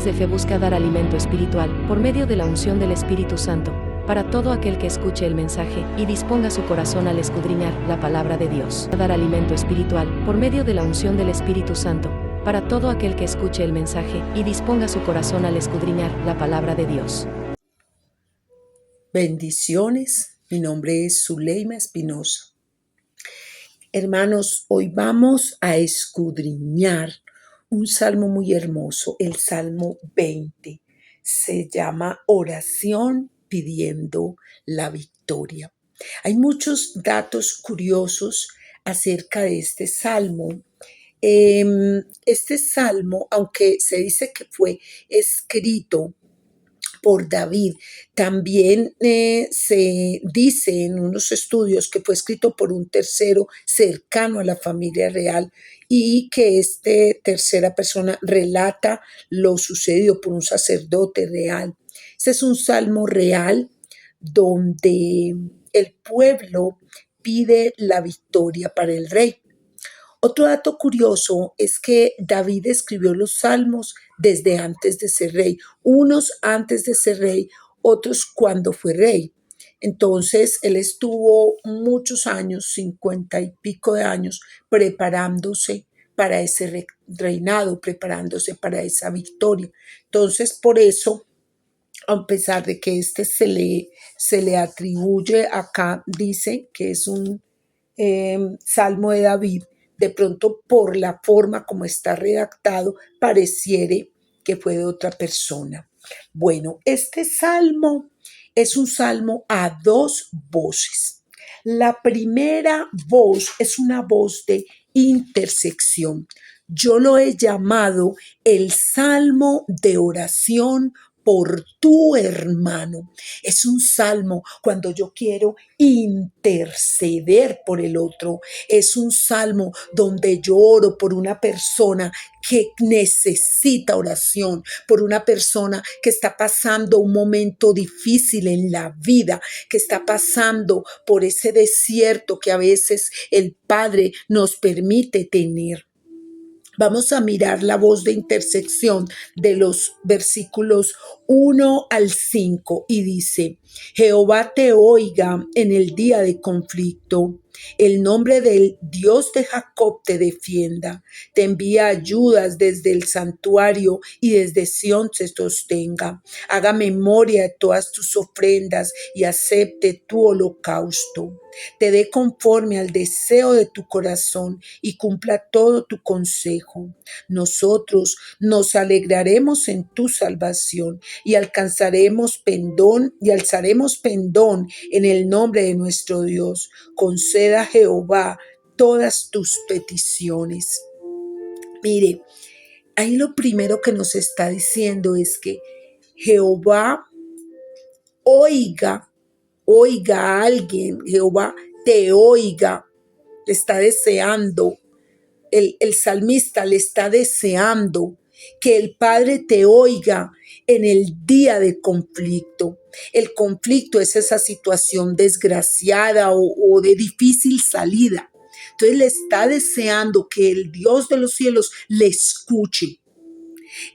CF busca dar alimento espiritual, por medio de la unción del Espíritu Santo, para todo aquel que escuche el mensaje y disponga su corazón al escudriñar la palabra de Dios. Dar alimento espiritual, por medio de la unción del Espíritu Santo, para todo aquel que escuche el mensaje y disponga su corazón al escudriñar la palabra de Dios. Bendiciones, mi nombre es Zuleima Espinosa. Hermanos, hoy vamos a escudriñar un salmo muy hermoso, el Salmo 20. Se llama Oración pidiendo la victoria. Hay muchos datos curiosos acerca de este salmo. Este salmo, aunque se dice que fue escrito por David, también se dice en unos estudios que fue escrito por un tercero cercano a la familia real y que esta tercera persona relata lo sucedido por un sacerdote real. Ese es un salmo real donde el pueblo pide la victoria para el rey. Otro dato curioso es que David escribió los salmos desde antes de ser rey, unos antes de ser rey, otros cuando fue rey. Entonces, él estuvo muchos años, 50 y pico de años, preparándose para ese reinado, preparándose para esa victoria. Entonces, por eso, a pesar de que se le atribuye acá, dice que es un salmo de David, de pronto por la forma como está redactado, pareciere que fue de otra persona. Bueno, este salmo es un salmo a dos voces. La primera voz es una voz de intersección. Yo lo he llamado el salmo de oración por tu hermano. Es un salmo cuando yo quiero interceder por el otro. Es un salmo donde yo oro por una persona que necesita oración, por una persona que está pasando un momento difícil en la vida, que está pasando por ese desierto que a veces el Padre nos permite tener. Vamos a mirar la voz de intersección de los versículos 1 al 5 y dice: Jehová te oiga en el día de conflicto. El nombre del Dios de Jacob te defienda. Te envía ayudas desde el santuario y desde Sión se sostenga. Haga memoria de todas tus ofrendas y acepte tu holocausto. Te dé conforme al deseo de tu corazón y cumpla todo tu consejo. Nosotros nos alegraremos en tu salvación y alzaremos pendón en el nombre de nuestro Dios. Conceda a Jehová todas tus peticiones. Mire, ahí lo primero que nos está diciendo es que Jehová oiga a alguien, Jehová te oiga, le está deseando, el salmista le está deseando que el Padre te oiga en el día de conflicto. El conflicto es esa situación desgraciada o de difícil salida. Entonces le está deseando que el Dios de los cielos le escuche.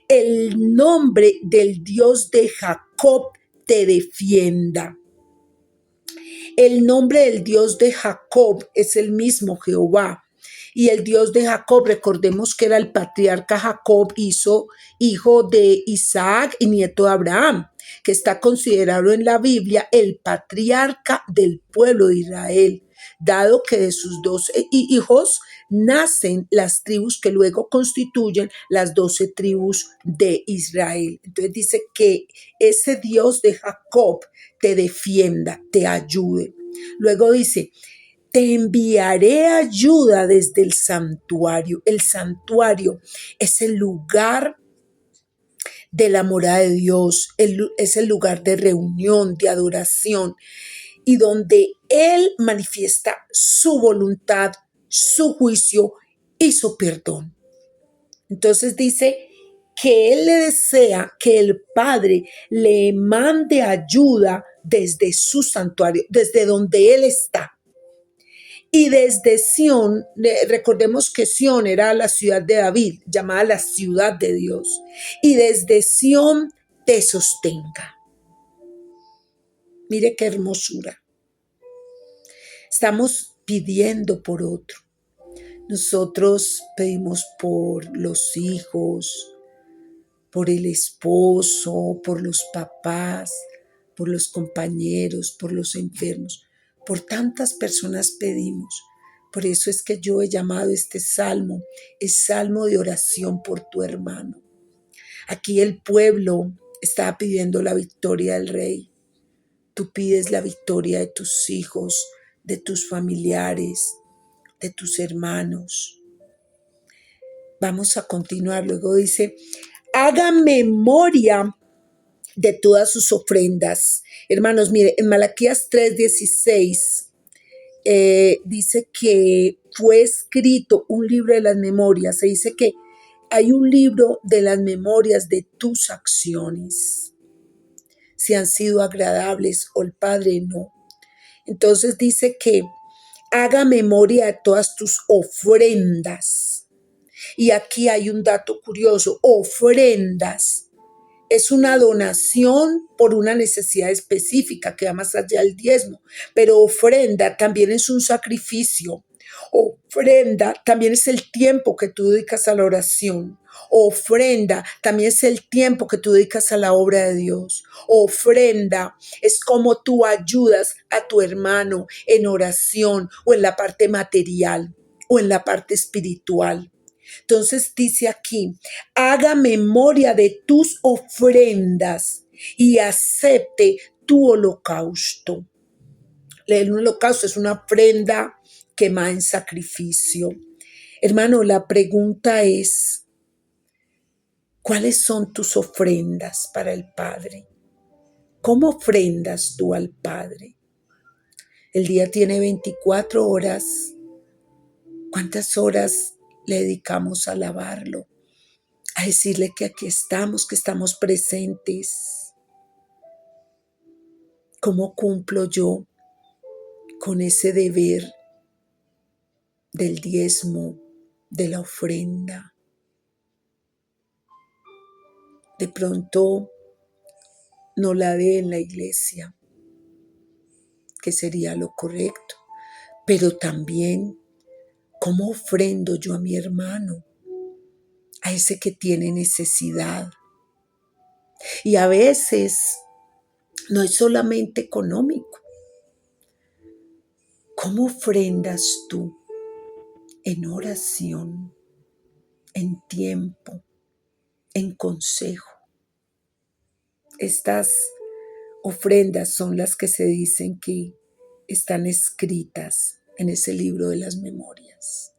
El nombre del Dios de Jacob te defienda. El nombre del Dios de Jacob es el mismo Jehová. Y el Dios de Jacob, recordemos que era el patriarca Jacob, hijo de Isaac y nieto de Abraham, que está considerado en la Biblia el patriarca del pueblo de Israel, dado que de sus 12 hijos nacen las tribus que luego constituyen las 12 tribus de Israel. Entonces dice que ese Dios de Jacob te defienda, te ayude. Luego dice: te enviaré ayuda desde el santuario. El santuario es el lugar de la morada de Dios, es el lugar de reunión, de adoración, y donde Él manifiesta su voluntad, su juicio y su perdón. Entonces dice que Él le desea que el Padre le mande ayuda desde su santuario, desde donde Él está. Y desde Sión, recordemos que Sión era la ciudad de David, llamada la ciudad de Dios, y desde Sión te sostenga. Mire qué hermosura. Estamos pidiendo por otro. Nosotros pedimos por los hijos, por el esposo, por los papás, por los compañeros, por los enfermos. Por tantas personas pedimos. Por eso es que yo he llamado este salmo, el salmo de oración por tu hermano. Aquí el pueblo está pidiendo la victoria del rey. Tú pides la victoria de tus hijos, de tus familiares, de tus hermanos. Vamos a continuar. Luego dice, haga memoria de todas sus ofrendas. Hermanos, mire, en Malaquías 3:16 dice que fue escrito un libro de las memorias. Se dice que hay un libro de las memorias de tus acciones, si han sido agradables o el Padre no. Entonces dice que haga memoria de todas tus ofrendas. Y aquí hay un dato curioso, ofrendas. Es una donación por una necesidad específica que va más allá del diezmo, pero ofrenda también es un sacrificio. Ofrenda también es el tiempo que tú dedicas a la oración. Ofrenda también es el tiempo que tú dedicas a la obra de Dios. Ofrenda es como tú ayudas a tu hermano en oración o en la parte material o en la parte espiritual. Entonces dice aquí, haga memoria de tus ofrendas y acepte tu holocausto. El holocausto es una ofrenda quemada en sacrificio. Hermano, la pregunta es, ¿cuáles son tus ofrendas para el Padre? ¿Cómo ofrendas tú al Padre? El día tiene 24 horas. ¿Cuántas horas le dedicamos a alabarlo? A decirle que aquí estamos, que estamos presentes. ¿Cómo cumplo yo con ese deber del diezmo, de la ofrenda? De pronto no la dé en la iglesia, que sería lo correcto, pero también ¿cómo ofrendo yo a mi hermano? A ese que tiene necesidad. Y a veces no es solamente económico. ¿Cómo ofrendas tú en oración, en tiempo, en consejo? Estas ofrendas son las que se dicen que están escritas en ese libro de las memorias.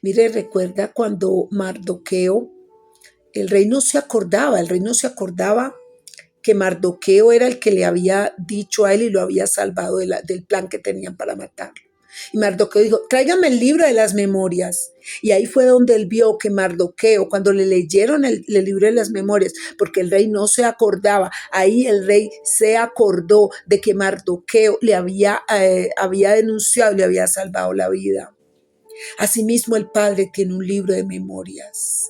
Mire, recuerda cuando Mardoqueo, el rey no se acordaba que Mardoqueo era el que le había dicho a él y lo había salvado del plan que tenían para matarlo. Y Mardoqueo dijo, tráigame el libro de las memorias. Y ahí fue donde él vio que Mardoqueo, cuando le leyeron el libro de las memorias, porque el rey no se acordaba, ahí el rey se acordó de que Mardoqueo le había denunciado y le había salvado la vida. Asimismo, el Padre tiene un libro de memorias.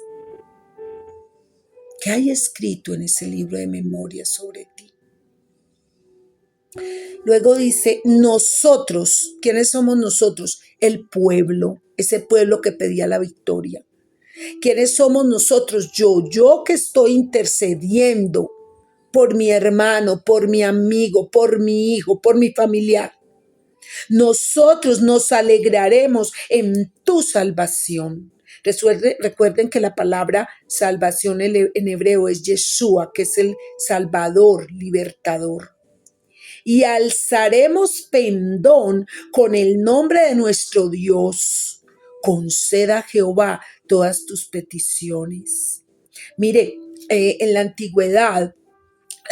¿Qué hay escrito en ese libro de memorias sobre ti? Luego dice, nosotros, ¿quiénes somos nosotros? El pueblo, ese pueblo que pedía la victoria. ¿Quiénes somos nosotros? Yo que estoy intercediendo por mi hermano, por mi amigo, por mi hijo, por mi familiar. Nosotros nos alegraremos en tu salvación. Recuerden que la palabra salvación en hebreo es Yeshua, que es el Salvador, libertador. Y alzaremos pendón con el nombre de nuestro Dios. Conceda a Jehová todas tus peticiones. Mire, en la antigüedad,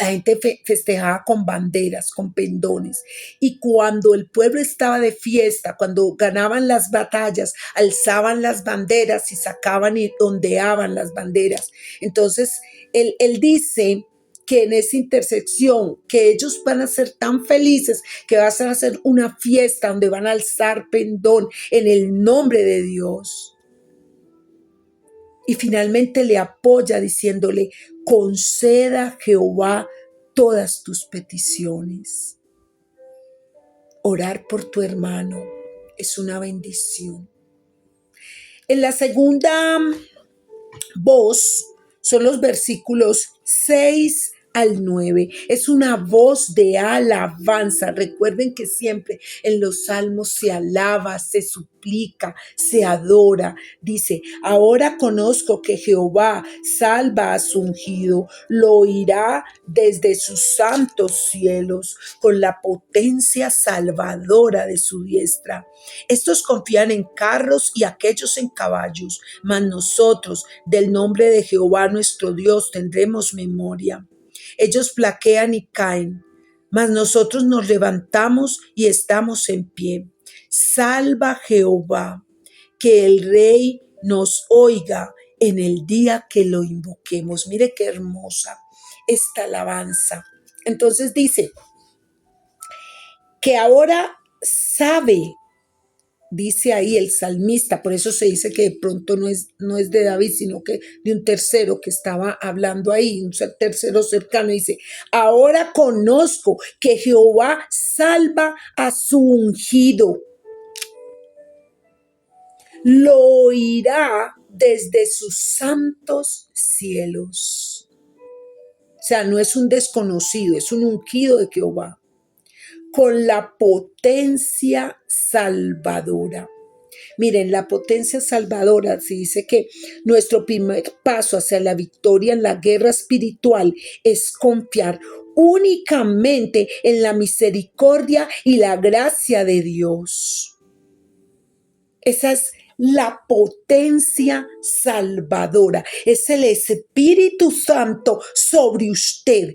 la gente festejaba con banderas, con pendones. Y cuando el pueblo estaba de fiesta, cuando ganaban las batallas, alzaban las banderas y sacaban y ondeaban las banderas. Entonces, él dice que en esa intersección, que ellos van a ser tan felices que vas a hacer una fiesta donde van a alzar pendón en el nombre de Dios. Y finalmente le apoya diciéndole, conceda a Jehová todas tus peticiones. Orar por tu hermano es una bendición. En la segunda voz son los versículos 6 al 9. Es una voz de alabanza. Recuerden que siempre en los salmos se alaba, se suplica, se adora. Dice, ahora conozco que Jehová salva a su ungido, lo oirá desde sus santos cielos con la potencia salvadora de su diestra. Estos confían en carros y aquellos en caballos, mas nosotros del nombre de Jehová nuestro Dios tendremos memoria. Ellos flaquean y caen, mas nosotros nos levantamos y estamos en pie. Salva Jehová, que el Rey nos oiga en el día que lo invoquemos. Mire qué hermosa esta alabanza. Entonces dice que ahora sabe, dice ahí el salmista, por eso se dice que de pronto no es de David, sino que de un tercero que estaba hablando ahí, un tercero cercano, dice, ahora conozco que Jehová salva a su ungido, lo oirá desde sus santos cielos. O sea, no es un desconocido, es un ungido de Jehová, con la potencia salvadora. Miren, la potencia salvadora se dice que nuestro primer paso hacia la victoria en la guerra espiritual es confiar únicamente en la misericordia y la gracia de Dios. Esa es la potencia salvadora, es el Espíritu Santo sobre usted.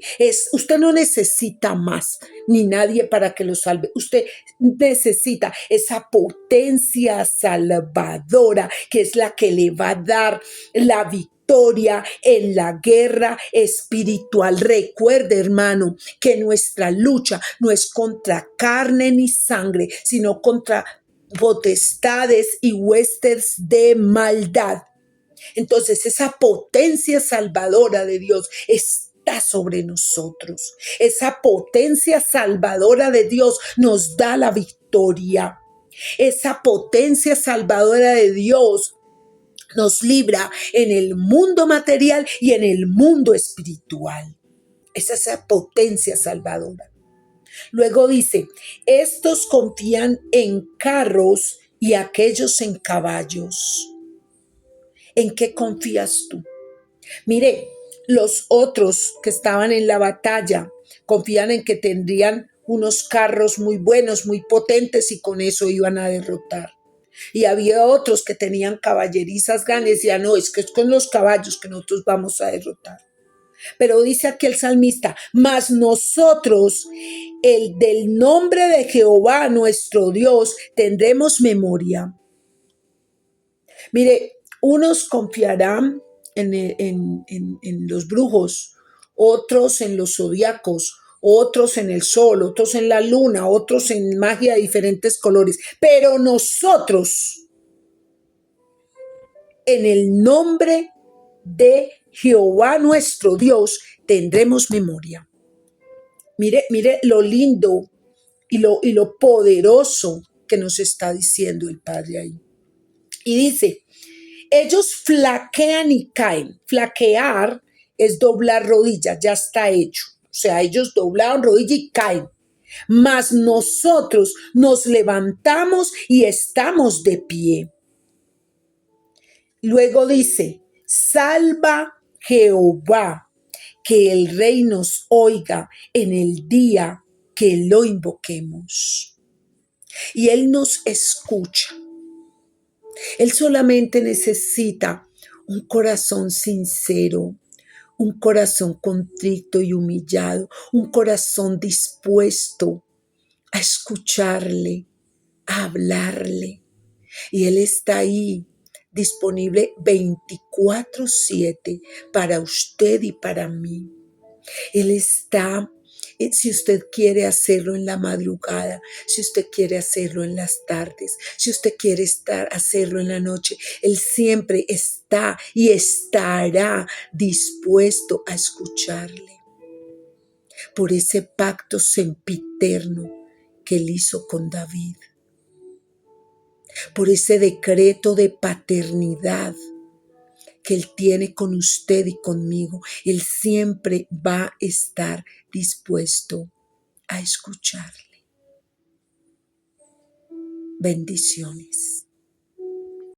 Usted no necesita más ni nadie para que lo salve. Usted necesita esa potencia salvadora que es la que le va a dar la victoria en la guerra espiritual. Recuerde, hermano, que nuestra lucha no es contra carne ni sangre, sino contra potestades y huestes de maldad. Entonces esa potencia salvadora de Dios está sobre nosotros. Esa potencia salvadora de Dios nos da la victoria. Esa potencia salvadora de Dios nos libra en el mundo material y en el mundo espiritual. Esa es esa potencia salvadora. Luego dice, estos confían en carros y aquellos en caballos. ¿En qué confías tú? Mire, los otros que estaban en la batalla confían en que tendrían unos carros muy buenos, muy potentes y con eso iban a derrotar. Y había otros que tenían caballerizas grandes y decían, no, es que es con los caballos que nosotros vamos a derrotar. Pero dice aquí el salmista, mas nosotros, el del nombre de Jehová nuestro Dios, tendremos memoria. Mire, unos confiarán en los brujos, otros en los zodiacos, otros en el sol, otros en la luna, otros en magia de diferentes colores. Pero nosotros, en el nombre de Jehová nuestro Dios, tendremos memoria. Mire lo lindo y lo poderoso que nos está diciendo el Padre ahí. Y dice, ellos flaquean y caen. Flaquear es doblar rodillas, ya está hecho. O sea, ellos doblaron rodilla y caen. Mas nosotros nos levantamos y estamos de pie. Luego dice, salva Jehová, que el Rey nos oiga en el día que lo invoquemos. Y Él nos escucha. Él solamente necesita un corazón sincero, un corazón contrito y humillado, un corazón dispuesto a escucharle, a hablarle. Y Él está ahí, disponible 24/7 para usted y para mí. Él está, si usted quiere hacerlo en la madrugada, si usted quiere hacerlo en las tardes, si usted quiere hacerlo en la noche, Él siempre está y estará dispuesto a escucharle por ese pacto sempiterno que Él hizo con David, por ese decreto de paternidad que Él tiene con usted y conmigo. Él siempre va a estar dispuesto a escucharle. Bendiciones.